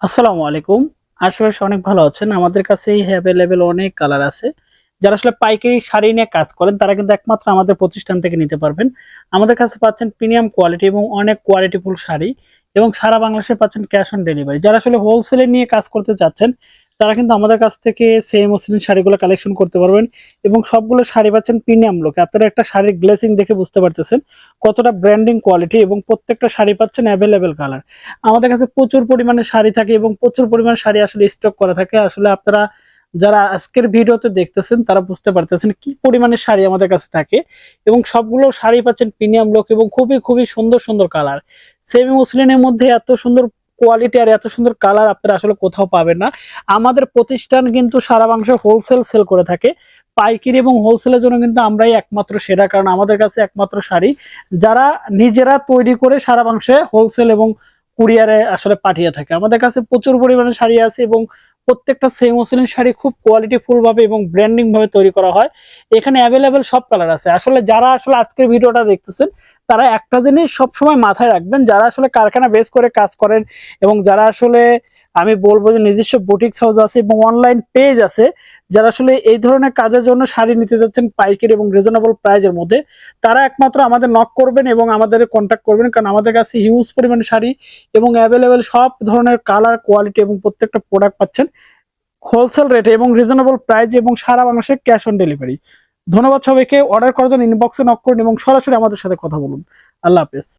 আসসালামু আলাইকুম। আশা করি অনেক ভালো আছেন। আমাদের কাছে অ্যাভেলেবেল অনেক কালার আছে। যারা আসলে পাইকারি শাড়ি নিয়ে কাজ করেন তারা কিন্তু একমাত্র আমাদের প্রতিষ্ঠান থেকে নিতে পারবেন। আমাদের কাছে পাচ্ছেন প্রিমিয়াম কোয়ালিটি এবং অনেক কোয়ালিটিফুল শাড়ি এবং সারা বাংলাদেশে পাচ্ছেন ক্যাশ অন ডেলিভারি। যারা আসলে হোলসেলে নিয়ে কাজ করতে চাচ্ছেন তারা কিন্তু আমাদের কাছ থেকে সেম মসলিন শাড়িগুলো কালেকশন করতে পারবেন এবং সবগুলো শাড়ি পাচ্ছেন প্রিমিয়াম লুকে। আপনারা একটা শাড়ির গ্লেসিং দেখে বুঝতে পারতেছেন কতটা ব্র্যান্ডিং কোয়ালিটি এবং প্রত্যেকটা শাড়ি পাচ্ছেন অ্যাভেলেবেল কালার। আমাদের কাছে প্রচুর পরিমাণে শাড়ি থাকে এবং প্রচুর পরিমাণে শাড়ি আসলে স্টক করা থাকে। আসলে আপনারা যারা আজকের ভিডিওতে দেখতেছেন তারা বুঝতে পারতেছেন কি পরিমাণে শাড়ি আমাদের কাছে থাকে এবং সবগুলো শাড়ি পাচ্ছেন প্রিমিয়াম লুক এবং খুবই খুবই সুন্দর সুন্দর কালার। সেমি মসলিনের মধ্যে এত সুন্দর কোয়ালিটি আর এত সুন্দর কালার আপনারা আসলে কোথাও পাবেন না। আমাদের প্রতিষ্ঠান কিন্তু সারা বাংলাদেশে হোলসেল সেল করে থাকে। পাইকারি এবং হোলসেলের জন্য কিন্তু আমরাই একমাত্র সেরা, কারণ আমাদের কাছে একমাত্র শাড়ি যারা নিজেরা তৈরি করে সারা বাংলাদেশে হোলসেল এবং কুরিয়ারে আসলে পাঠিয়ে থাকে। আমাদের কাছে প্রচুর পরিমাণে শাড়ি আছে এবং প্রত্যেকটা সেম মসলিন শাড়ি খুব কোয়ালিটিফুল ভাবে এবং ব্র্যান্ডিং ভাবে তৈরি করা হয়। এখানে অ্যাভেলেবেল সব কালার আছে। আসলে যারা আসলে আজকের ভিডিওটা দেখতেছেন তারা একটা জিনিস সবসময় মাথায় রাখবেন, যারা আসলে কারখানা বেস করে কাজ করেন এবং যারা আসলে আমি বলবো যে নিজস্ব বুটিক্স হাউস আছে এবং অনলাইন পেজ আছে, যারা আসলে এই ধরনের কাজের জন্য শাড়ি নিতে যাচ্ছেন পাইকারি এবং রিজনেবল প্রাইজের মধ্যে, তারা একমাত্র আমাদের নক করবেন এবং আমাদের কন্ট্যাক্ট করবেন, কারণ আমাদের কাছে হিউজ পরিমাণে শাড়ি এবং অ্যাভেলেবেল সব ধরনের কালার কোয়ালিটি এবং প্রত্যেকটা প্রোডাক্ট পাচ্ছেন হোলসেল রেটে এবং রিজনেবল প্রাইস এবং সারা বাংলাদেশে ক্যাশ অন ডেলিভারি। ধন্যবাদ সবাইকে। অর্ডার করার জন্য ইনবক্সে নক করুন এবং সরাসরি আমাদের সাথে কথা বলুন। আল্লাহ হাফেজ।